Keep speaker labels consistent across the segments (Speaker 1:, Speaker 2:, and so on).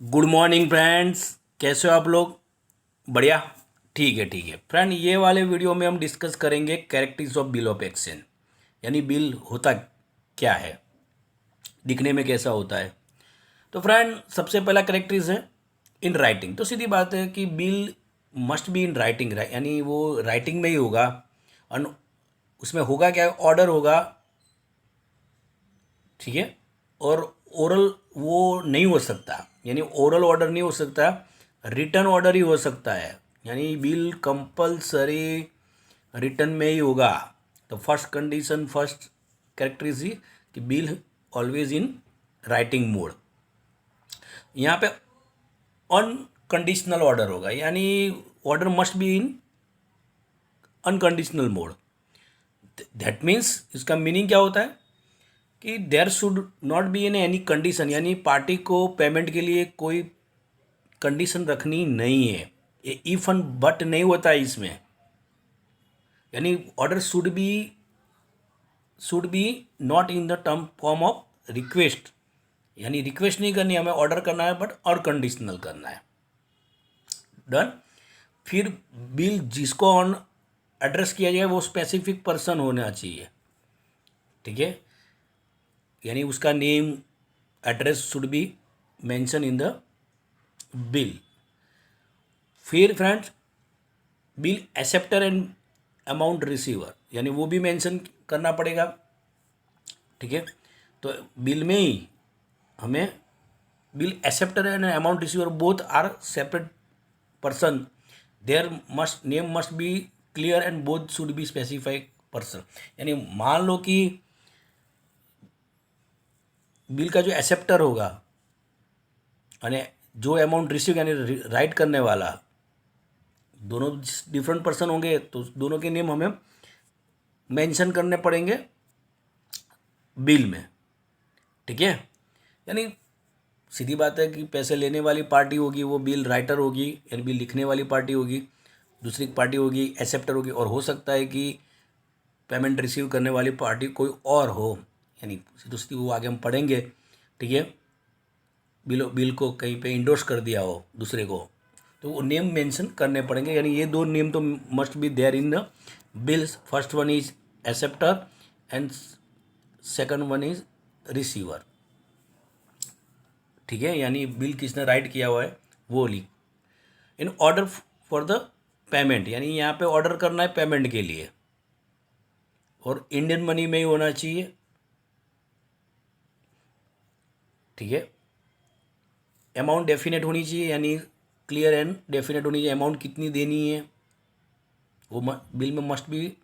Speaker 1: Good morning friends, कैसे हो आप लोग? बढ़िया। ठीक है फ्रेंड, ये वाले वीडियो में हम डिस्कस करेंगे characteristics of bill of exchange, यानी बिल होता क्या है, दिखने में कैसा होता है। तो फ्रेंड, सबसे पहला कैरेक्टरिस है इन राइटिंग। तो सीधी बात है कि bill must be in writing, यानी वो राइटिंग में ही होगा। और उसमें होगा क्या, ऑर्डर होगा, ठीक है। और ओरल वो नहीं हो सकता, यानी ओरल ऑर्डर नहीं हो सकता, रिटर्न ऑर्डर ही हो सकता है। यानी बिल कंपलसरी रिटर्न में ही होगा। तो फर्स्ट कंडीशन, फर्स्ट कैरेक्टरिस्टिक कि bill always in writing mode. यहाँ पे अनकंडीशनल ऑर्डर होगा, यानी order must be in unconditional mode. That means इसका मीनिंग क्या होता है कि there should not be in any condition, यानी पार्टी को पेमेंट के लिए कोई कंडीशन रखनी नहीं है। ये इफ एंड बट नहीं होता है इसमें, यानी order should be not in the term form of request, यानी रिक्वेस्ट नहीं करनी, हमें ऑर्डर करना है बट और कंडीशनल करना है। डन। फिर बिल जिसको ऑन एड्रेस किया जाए वो स्पेसिफिक पर्सन होना चाहिए, ठीक है। यानी उसका name, address should be mentioned in the bill. फिर friends, bill acceptor and amount receiver, यानी वो भी मेंशन करना पड़ेगा, ठीक है। तो बिल में ही हमें bill acceptor and amount receiver both are separate person, there must name must be clear and both should be specified person. यानी मान लो कि बिल का जो एक्सेप्टर होगा यानी जो अमाउंट रिसीव यानी राइट करने वाला, दोनों डिफरेंट पर्सन होंगे, तो दोनों के नेम हमें मेंशन करने पड़ेंगे बिल में, ठीक है। यानी सीधी बात है कि पैसे लेने वाली पार्टी होगी वो बिल राइटर होगी, यानी बिल लिखने वाली पार्टी होगी, दूसरी पार्टी होगी एक्सेप्टर होगी, और हो सकता है कि पेमेंट रिसीव करने वाली पार्टी कोई और हो, यानी दूसरी वो आगे हम पढ़ेंगे, ठीक है। बिल को कहीं पे इंडोर्स कर दिया हो दूसरे को, तो वो नेम मेंशन करने पड़ेंगे। यानी ये दो नेम तो must be there in the bills. First one is acceptor and second one is receiver, ठीक है। यानी बिल किसने राइट किया हुआ है वो लिख। In order for the payment, यानी यहाँ पे ऑर्डर करना है पेमेंट के लिए, और इंडियन मनी में ही होना चाहिए, ठीक है। अमाउंट डेफिनेट होनी चाहिए, यानी क्लियर एंड डेफिनेट होनी चाहिए, अमाउंट कितनी देनी है वो बिल में must be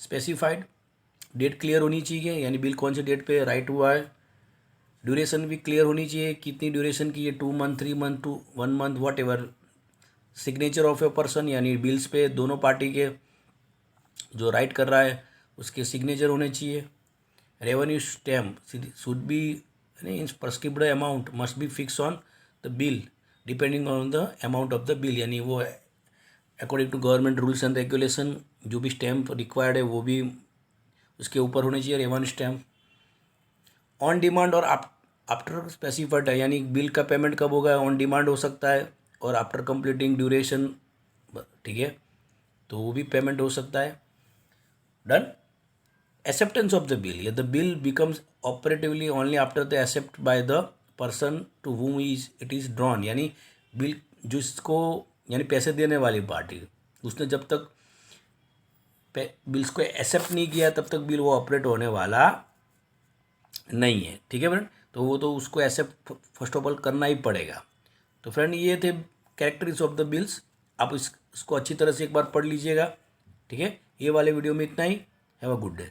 Speaker 1: specified. Date clear होनी चाहिए, यानी बिल कौन से डेट पे राइट हुआ है। ड्यूरेशन भी क्लियर होनी चाहिए, कितनी ड्यूरेशन की है, 2 month, 3 month, 1 month, what ever. Signature of a person, यानी बिल्स पे दोनों पार्टी के जो राइट कर रहा है उसके सिग्नेचर होने चाहिए। रेवेन्यू स्टैम्प शुड बी, यानी prescribed amount must be fix on the bill depending on the amount of the bill, यानी वो according to government rules and regulation जो भी स्टैम्प रिक्वायर्ड है वो भी उसके ऊपर होने चाहिए, रेवेन्यू स्टैम्प। ऑन डिमांड और आफ्टर स्पेसिफाइड है, यानी बिल का पेमेंट कब होगा, ऑन डिमांड हो सकता है और आफ्टर कंप्लीटिंग ड्यूरेशन, ठीक है, तो वो भी पेमेंट हो सकता है। Done. Acceptance of the bill, the bill becomes operatively only after the accept by the person to whom it is drawn, यानी बिल जिसको, यानी पैसे देने वाली पार्टी, उसने जब तक बिल्स को एक्सेप्ट नहीं किया तब तक बिल वो ऑपरेट होने वाला नहीं है, ठीक है फ्रेंड। तो वो तो उसको एक्सेप्ट फर्स्ट ऑफ ऑल करना ही पड़ेगा। तो फ्रेंड, ये थे कैरेक्टरिस्टिक्स ऑफ द बिल्स। आप इसको अच्छी तरह से एक बार पढ़ लीजिएगा, ठीक है। ये वाले वीडियो में इतना ही। Have a good day.